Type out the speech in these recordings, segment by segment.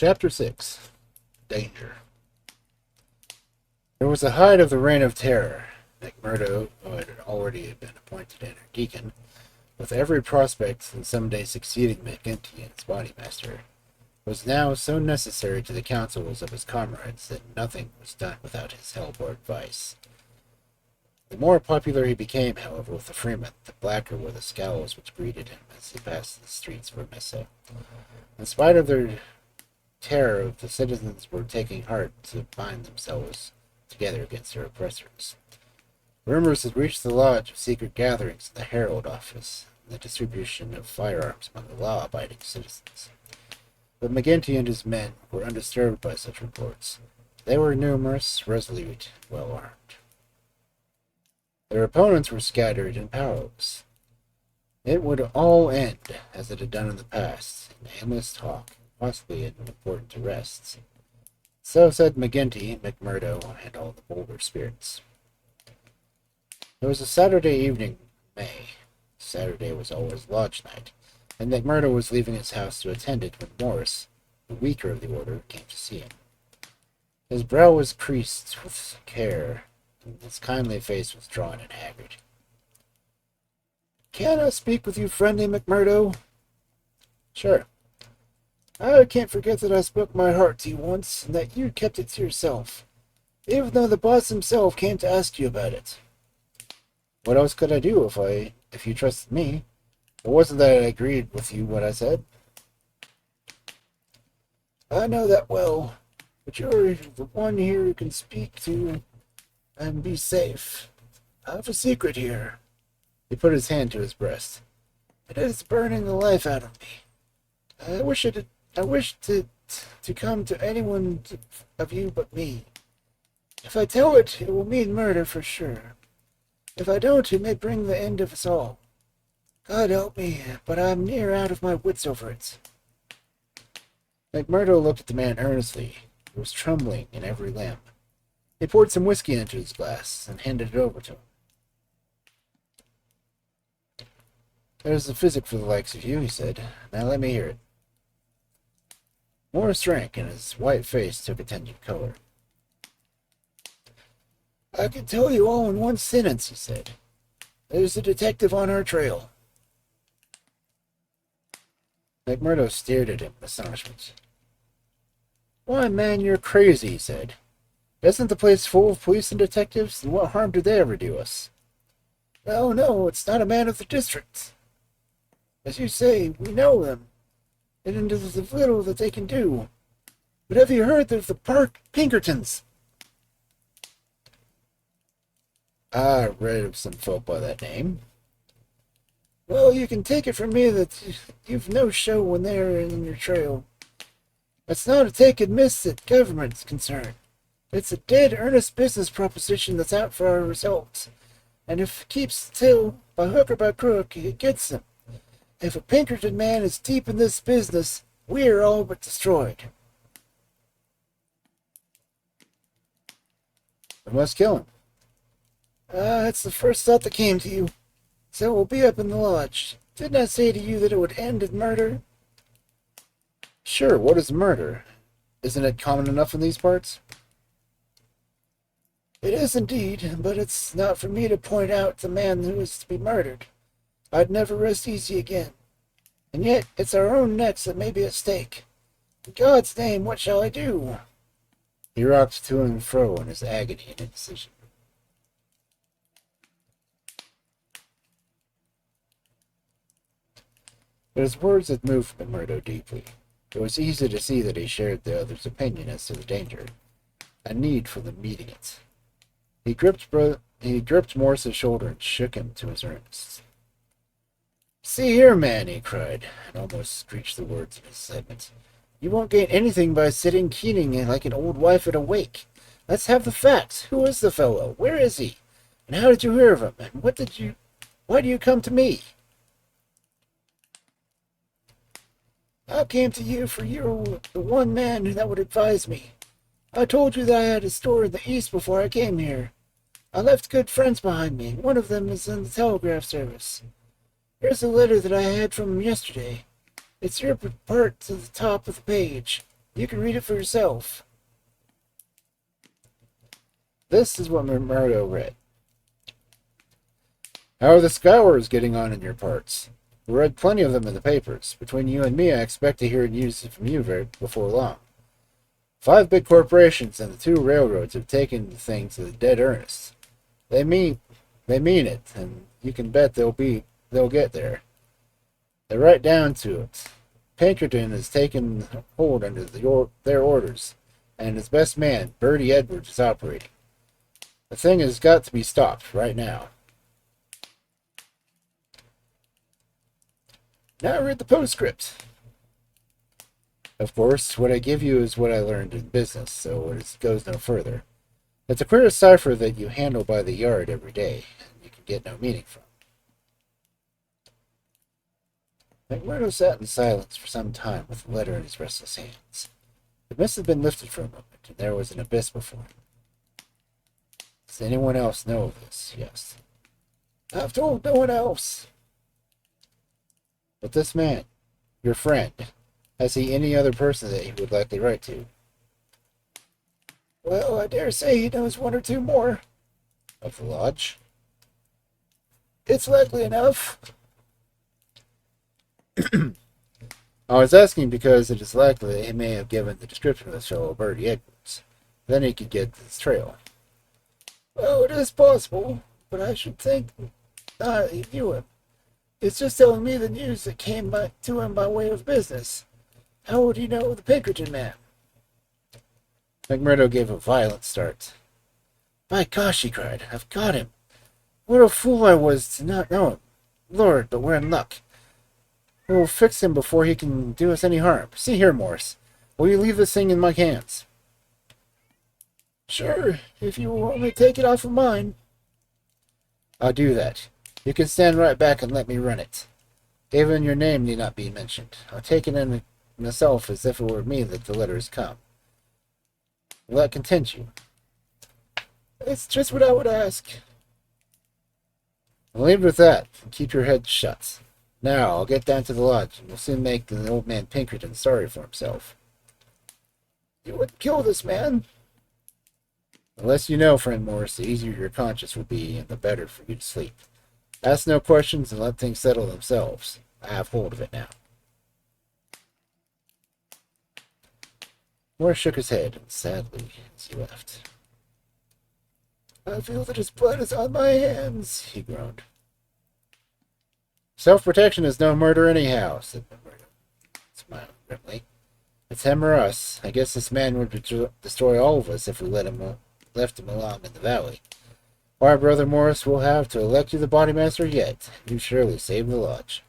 Chapter 6. Danger. There was the height of the Reign of Terror. McMurdo, who had already been appointed Inner-Deacon, with every prospect in some day succeeding McGinty as bodymaster, was now so necessary to the counsels of his comrades that nothing was done without his help or advice. The more popular he became, however, with the Freeman, the blacker were the scowls which greeted him as he passed the streets for Mesa. In spite of their terror, the citizens were taking heart to bind themselves together against their oppressors. Rumors had reached the lodge of secret gatherings in the Herald office and the distribution of firearms among the law-abiding citizens. But McGinty and his men were undisturbed by such reports. They were numerous, resolute, well-armed. Their opponents were scattered and powerless. It would all end, as it had done in the past, in aimless talk, possibly in important arrests. So said McGinty, McMurdo, and all the bolder spirits. It was a Saturday evening in May. Saturday was always lodge night, and McMurdo was leaving his house to attend it when Morris, the weaker of the order, came to see him. His brow was creased with care, and his kindly face was drawn and haggard. "Can I speak with you friendly, McMurdo?" "Sure." "I can't forget that I spoke my heart to you once, and that you kept it to yourself, even though the boss himself came to ask you about it." "What else could I do if you trusted me? It wasn't that I agreed with you what I said." "I know that well, but you're the one here who can speak to and be safe. I have a secret here." He put his hand to his breast. "It is burning the life out of me. I wish to come to anyone of you but me. If I tell it, it will mean murder for sure. If I don't, it may bring the end of us all. God help me, but I'm near out of my wits over it." McMurdo looked at the man earnestly. He was trembling in every limb. He poured some whiskey into his glass and handed it over to him. "There's the physic for the likes of you," he said. "Now let me hear it." Morris drank, and his white face took a tinge of color. "I can tell you all in one sentence," he said. "There's a detective on our trail." McMurdo stared at him in astonishment. "Why, man, you're crazy," he said. "Isn't the place full of police and detectives, and what harm did they ever do us?" No, it's not a man of the district. As you say, we know them, and there's little that they can do. But have you heard of the Pinkertons?" "I read of some folk by that name." "Well, you can take it from me that you've no show when they're in your trail. That's not a take and miss that government's concerned. It's a dead earnest business proposition that's out for our results, and if it keeps still, by hook or by crook, it gets them. If a Pinkerton man is deep in this business, we are all but destroyed." "We must kill him." That's the first thought that came to you. So we'll be up in the lodge. Didn't I say to you that it would end in murder?" "Sure, what is murder? Isn't it common enough in these parts?" "It is indeed, but it's not for me to point out the man who is to be murdered. I'd never rest easy again. And yet it's our own necks that may be at stake. In God's name, what shall I do?" He rocked to and fro in his agony and indecision. But his words had moved McMurdo deeply. It was easy to see that he shared the other's opinion as to the danger, a need for them meeting it. He gripped Morris's shoulder and shook him to his earnest. "See here, man," he cried, and almost screeched the words in his excitement. "You won't gain anything by sitting keening like an old wife at a wake. Let's have the facts. Who is the fellow? Where is he? And how did you hear of him? And why do you come to me?" "I came to you for you're the one man that would advise me. I told you that I had a store in the East before I came here. I left good friends behind me. One of them is in the telegraph service. Here's a letter that I had from him yesterday. It's your part to the top of the page. You can read it for yourself. This is what Murdo read. How are the Scowrers getting on in your parts? We read plenty of them in the papers. Between you and me, I expect to hear news from you before long. 5 big corporations and the 2 railroads have taken the thing to the dead earnest. They mean it, and you can bet they'll get there. They're right down to it. Pinkerton has taken hold under their orders, and his best man, Bertie Edwards, is operating. The thing has got to be stopped right now. Now read the postscript. Of course, what I give you is what I learned in business, so it goes no further. It's a queer cipher that you handle by the yard every day, and you can get no meaning from. McMurdo sat in silence for some time with the letter in his restless hands. The mist had been lifted for a moment, and there was an abyss before him. Does anyone else know of this? He asked. I've told no one else. But this man, your friend, has he any other person that he would likely write to? Well, I dare say he knows 1 or 2 more. Of the lodge? It's likely enough. I was asking because it is likely that he may have given the description of this fellow Bertie Edwards. Then he could get this trail. Oh, it is possible, but I should think not he knew him. It's just telling me the news that came to him by way of business. How would he know the Pinkerton man? McMurdo gave a violent start. By gosh, he cried, I've got him. What a fool I was to not know him. Lord, but we're in luck. We'll fix him before he can do us any harm. See here, Morse. Will you leave this thing in my hands? Sure, if you will only take it off of mine. I'll do that. You can stand right back and let me run it. Even your name need not be mentioned. I'll take it in myself as if it were me that the letter has come. Will that content you? It's just what I would ask. I'll leave it with that, and keep your head shut. Now, I'll get down to the lodge, and we'll soon make the old man Pinkerton sorry for himself. You would kill this man? The less you know, friend Morris, the easier your conscience will be, and the better for you to sleep. Ask no questions and let things settle themselves. I have hold of it now. Morris shook his head, sadly, as he left. I feel that his blood is on my hands, he groaned. Self-protection is no murder anyhow, said McMurdo, smiling grimly. It's him or us. I guess this man would destroy all of us if we left him alone in the valley. Why, Brother Morris, we'll have to elect you the bodymaster yet. You surely saved the lodge.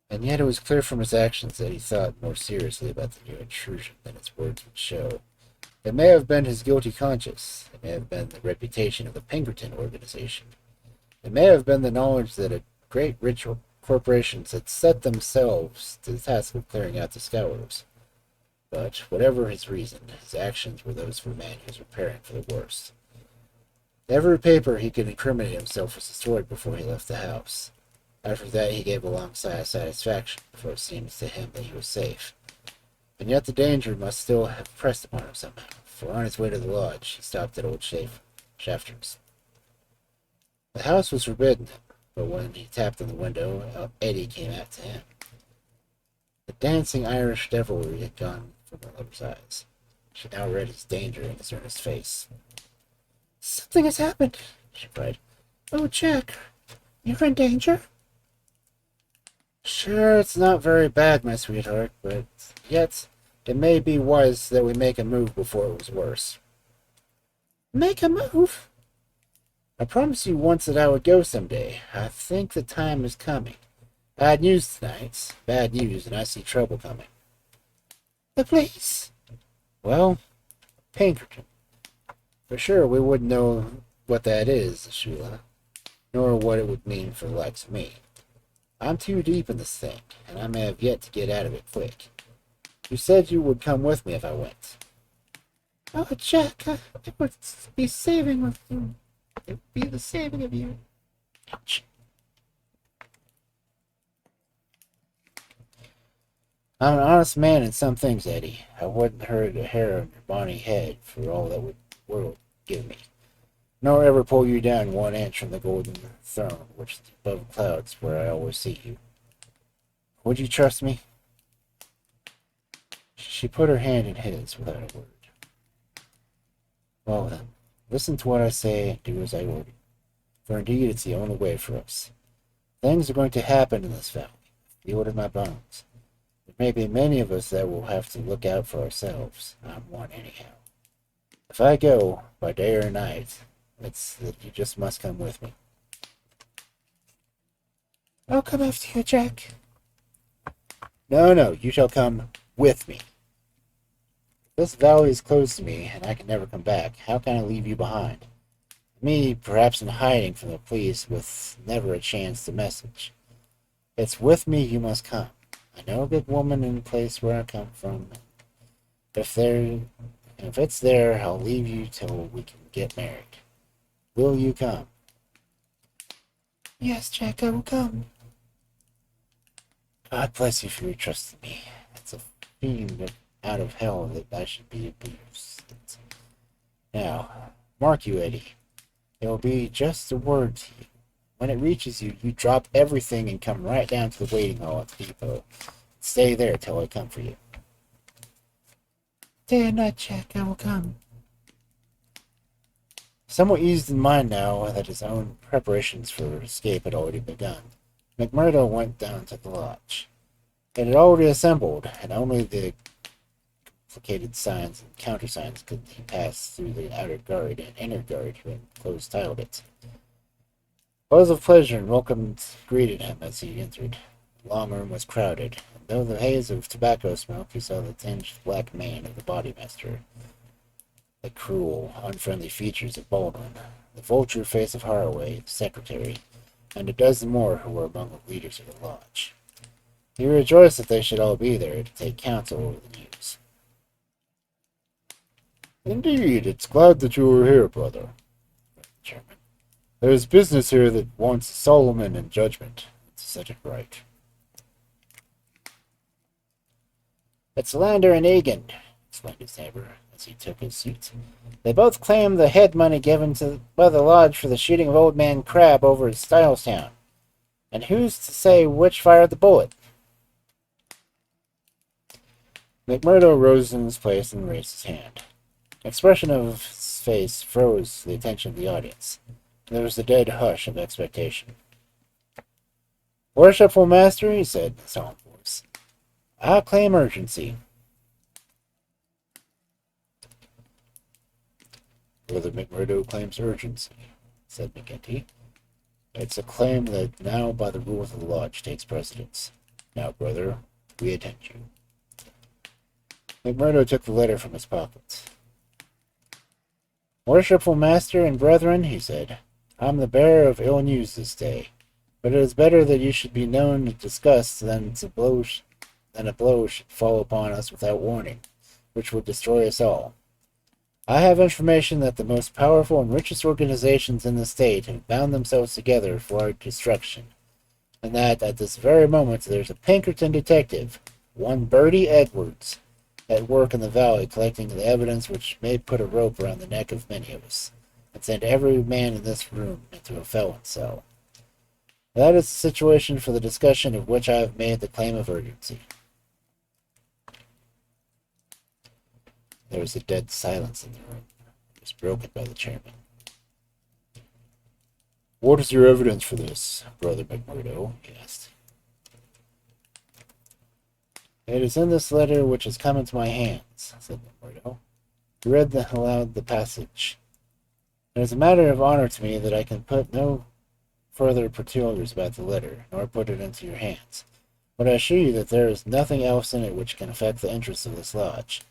And yet it was clear from his actions that he thought more seriously about the new intrusion than his words would show. It may have been his guilty conscience. It may have been the reputation of the Pinkerton organization. It may have been the knowledge that a great rich corporations had set themselves to the task of clearing out the Scowrers. But whatever his reason, his actions were those of a man who was preparing for the worst. Every paper he could incriminate himself was destroyed before he left the house. After that he gave a long sigh of satisfaction, for it seemed to him that he was safe. And yet the danger must still have pressed upon him somehow, for on his way to the lodge he stopped at old Shafter's. The house was forbidden him, but when he tapped on the window, Eddie came out to him. The dancing Irish devilry had gone from her lover's eyes. She now read his danger in his earnest face. Something has happened, she cried. Oh, Jack, you're in danger? Sure, it's not very bad, my sweetheart, but yet it may be wise that we make a move before it was worse. Make a move? I promised you once that I would go someday. I think the time is coming. Bad news tonight. Bad news, and I see trouble coming. The police? Well, Pinkerton. For sure, we wouldn't know what that is, Sheila, nor what it would mean for the likes of me. I'm too deep in this thing, and I may have yet to get out of it quick. You said you would come with me if I went. Oh, Jack, it would be saving with you. It would be the saving of you. Ouch. I'm an honest man in some things, Eddie. I wouldn't hurt a hair on your bonny head for all that would world give me, nor ever pull you down 1 inch from the golden throne which is above clouds where I always see you. Would you trust me? She put her hand in his without a word. Well then, listen to what I say and do as I order, for indeed it's the only way for us. Things are going to happen in this valley. Feel it in my bones. There may be many of us that will have to look out for ourselves. I'm one anyhow. If I go, by day or night, it's that you just must come with me. I'll come after you, Jack. No, you shall come with me. This valley is closed to me, and I can never come back. How can I leave you behind? Me, perhaps in hiding from the police, with never a chance to message. It's with me you must come. I know a good woman in the place where I come from. If it's there, I'll leave you till we can get married. Will you come? Yes, Jack, I will come. God bless you for your trust in me. It's a fiend out of hell that I should be abused. Now, mark you, Eddie. It will be just a word to you. When it reaches you, you drop everything and come right down to the waiting hall at the depot. Stay there till I come for you. Day and night, Jack, I will come. Somewhat eased in mind now that his own preparations for escape had already begun, McMurdo went down to the lodge. It had already assembled, and only the complicated signs and countersigns could he pass through the outer guard and inner guard who had close-tiled it. Buzz of pleasure and welcome greeted him as he entered. The long room was crowded, and though the haze of tobacco smoke, he saw the tinged black mane of the bodymaster, the cruel, unfriendly features of Baldwin, the vulture face of Haraway, the secretary, and a dozen more who were among the leaders of the lodge. He rejoiced that they should all be there to take counsel over the news. Indeed, it's glad that you are here, brother, the chairman. There is business here that wants Solomon and judgment. To set it right. It's Lander and Egan, explained his neighbor, as he took his seat. They both claim the head money given by the lodge for the shooting of Old Man Crab over at Stylestown. And who's to say which fired the bullet? McMurdo rose in his place and raised his hand. The expression of his face froze the attention of the audience. There was a dead hush of expectation. Worshipful Master, he said in a solemn voice, I claim urgency. Brother McMurdo claims urgency, said McGinty. It's a claim that now, by the rules of the lodge, takes precedence. Now, brother, we attend you. McMurdo took the letter from his pocket. Worshipful Master and brethren, he said, I am the bearer of ill news this day, but it is better that you should be known and discussed than a blow should fall upon us without warning, which would destroy us all. I have information that the most powerful and richest organizations in the state have bound themselves together for our destruction, and that at this very moment there's a Pinkerton detective, one Bertie Edwards, at work in the valley collecting the evidence which may put a rope around the neck of many of us, and send every man in this room into a felon's cell. That is the situation for the discussion of which I have made the claim of urgency. There was a dead silence in the room. It was broken by the chairman. What is your evidence for this, Brother McMurdo? He asked. It is in this letter which has come into my hands, said McMurdo. He read aloud the passage. It is a matter of honor to me that I can put no further particulars about the letter, nor put it into your hands. But I assure you that there is nothing else in it which can affect the interests of this lodge.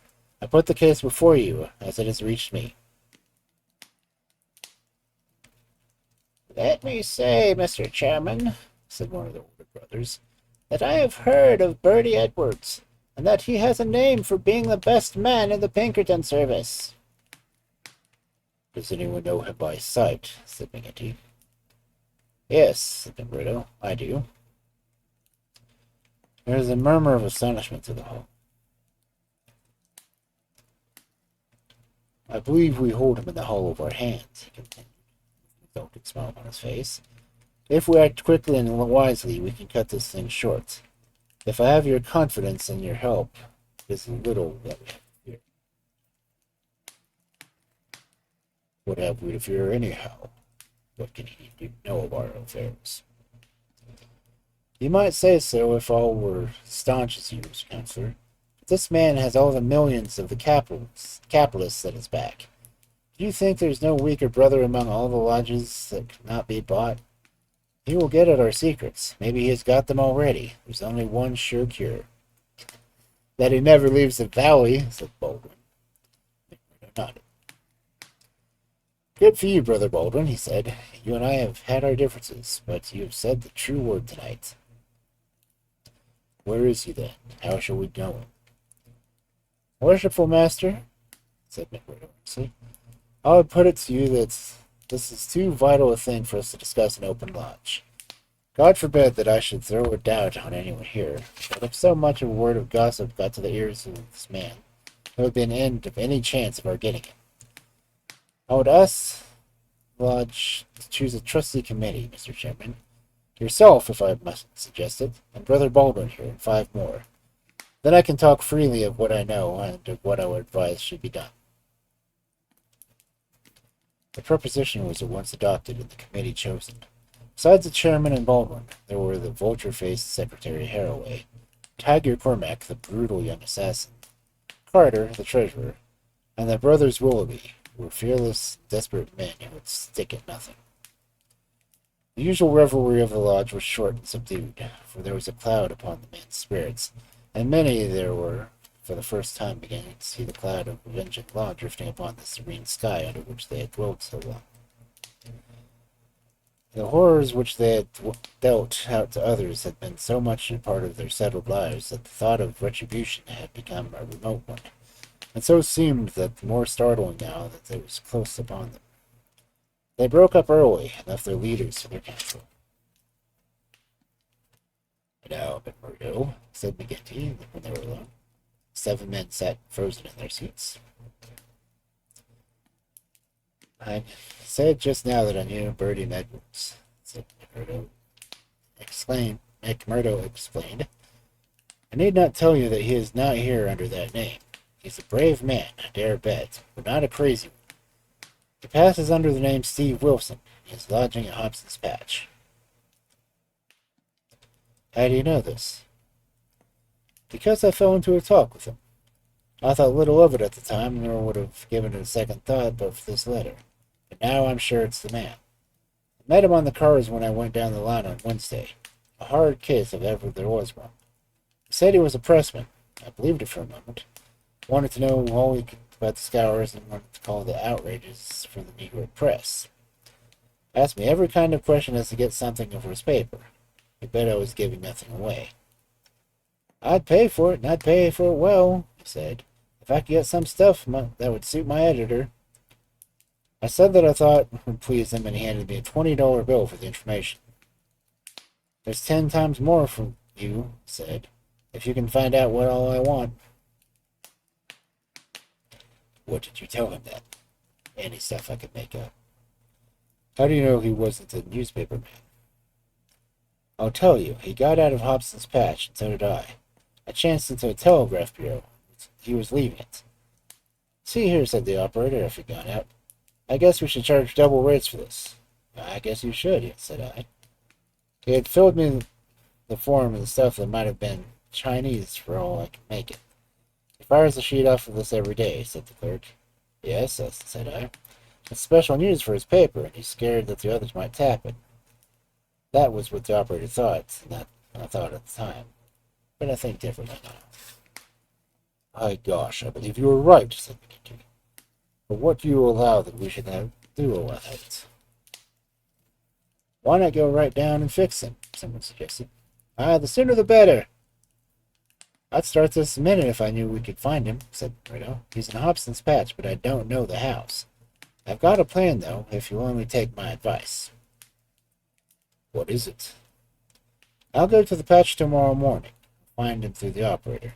I put the case before you, as it has reached me. Let me say, Mr. Chairman, said one of the older brothers, that I have heard of Bertie Edwards, and that he has a name for being the best man in the Pinkerton service. Does anyone know him by sight? Said McGinty. Yes, said McMurdo, I do. There is a murmur of astonishment to the hall. I believe we hold him in the hollow of our hands, he continued, with a smile on his face. If we act quickly and wisely, we can cut this thing short. If I have your confidence and your help, it is little that we have to fear. What have we to fear anyhow? What can he know of our affairs? You might say so if all were staunch as you, Counselor. But this man has all the millions of the capitalists at his back. Do you think there's no weaker brother among all the lodges that cannot be bought? He will get at our secrets. Maybe he has got them already. There's only one sure cure. That he never leaves the valley, said Baldwin. Nodded. Good for you, Brother Baldwin, he said. You and I have had our differences, but you have said the true word tonight. Where is he, then? How shall we know him? Worshipful master, said McMurdo earnestly, I would put it to you that this is too vital a thing for us to discuss in open lodge. God forbid that I should throw a doubt on anyone here, but if so much of a word of gossip got to the ears of this man, there would be an end of any chance of our getting him. I would ask Lodge to choose a trustee committee, Mr. Chairman. Yourself, if I must suggest it, and Brother Baldwin here, and 5 more. Then I can talk freely of what I know and of what I would advise should be done. The proposition was at once adopted and the committee chosen. Besides the chairman and Baldwin, there were the vulture-faced Secretary Haraway, Tiger Cormac, the brutal young assassin, Carter, the treasurer, and the brothers Willoughby, who were fearless, desperate men who would stick at nothing. The usual revelry of the lodge was short and subdued, for there was a cloud upon the men's spirits, and many there were for the first time beginning to see the cloud of vengeance law drifting upon the serene sky under which they had dwelt so long. The horrors which they had dealt out to others had been so much a part of their settled lives that the thought of retribution had become a remote one, and so seemed that more startling now that it was close upon them. They broke up early and left their leaders to their council. Now, McMurdo, said McGinty when they were alone. 7 men sat frozen in their seats. I said just now that I knew Bertie Edwards, said McMurdo. McMurdo explained. I need not tell you that he is not here under that name. He's a brave man, I dare bet, but not a crazy one. He passes under the name Steve Wilson. He is lodging at Hobson's Patch. How do you know this? Because I fell into a talk with him. I thought little of it at the time, nor would have given it a second thought but for this letter. But now I'm sure it's the man. I met him on the cars when I went down the line on Wednesday. A hard case if ever there was one. He said he was a pressman. I believed it for a moment. Wanted to know all he could about the Scowrers and wanted to call the outrages for the Negro press. Asked me every kind of question as to get something of his paper. He bet I was giving nothing away. I'd pay for it, and I'd pay for it well, he said, if I could get some stuff that would suit my editor. I said that I thought would please him, and he handed me a $20 bill for the information. There's 10 times more from you, he said, if you can find out what all I want. What did you tell him then? Any stuff I could make up. How do you know he wasn't a newspaper man? I'll tell you, he got out of Hobson's Patch, and so did I. I chanced into a telegraph bureau. He was leaving it. See here, said the operator, after he got out. I guess we should charge double rates for this. I guess you should, said I. He had filled me the form of the stuff that might have been Chinese for all I could make it. He fires a sheet off of this every day, said the clerk. Yes, said I. It's special news for his paper, and he's scared that the others might tap it. That was what the operator thought, and that I thought at the time. But I think differently now. My gosh, I believe you were right, said McGinty. But what do you allow that we should do with it? Why not go right down and fix him? Someone suggested. The sooner the better. I'd start this minute if I knew we could find him, said Rito. He's in Hobson's Patch, but I don't know the house. I've got a plan, though, if you'll only take my advice. What is it? I'll go to the patch tomorrow morning, find him through the operator.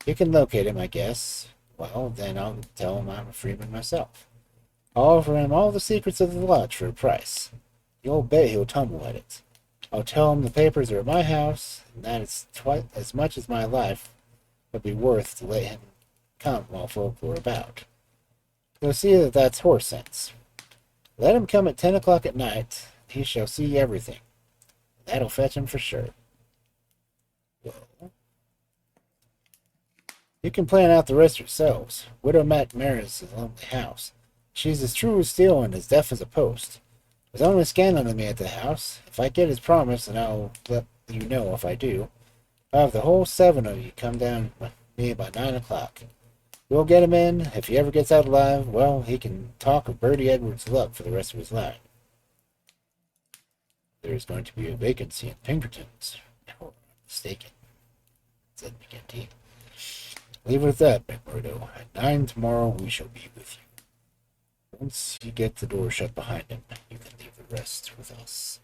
You can locate him, I guess. Well, then I'll tell him I'm a Freeman myself. I'll offer him all the secrets of the lodge for a price. You'll bet he'll tumble at it. I'll tell him the papers are at my house, and that it's twice as much as my life would be worth to let him come while folk were about. You'll see that that's horse sense. Let him come at 10 o'clock at night. He shall see everything. That'll fetch him for sure. Well, you can plan out the rest yourselves. Widow McNamara's a lonely house. She's as true as steel and as deaf as a post. There's only Scanlon and me at the house. If I get his promise, and I'll let you know if I do, I'll have the whole 7 of you come down with me by 9 o'clock. We'll get him in. If he ever gets out alive, well, he can talk of Bertie Edwards' luck for the rest of his life. There's going to be a vacancy in Pinkerton's. Or mistaken, said McGinty. Leave it at that, McMurdo. At 9 tomorrow we shall be with you. Once you get the door shut behind him, you can leave the rest with us.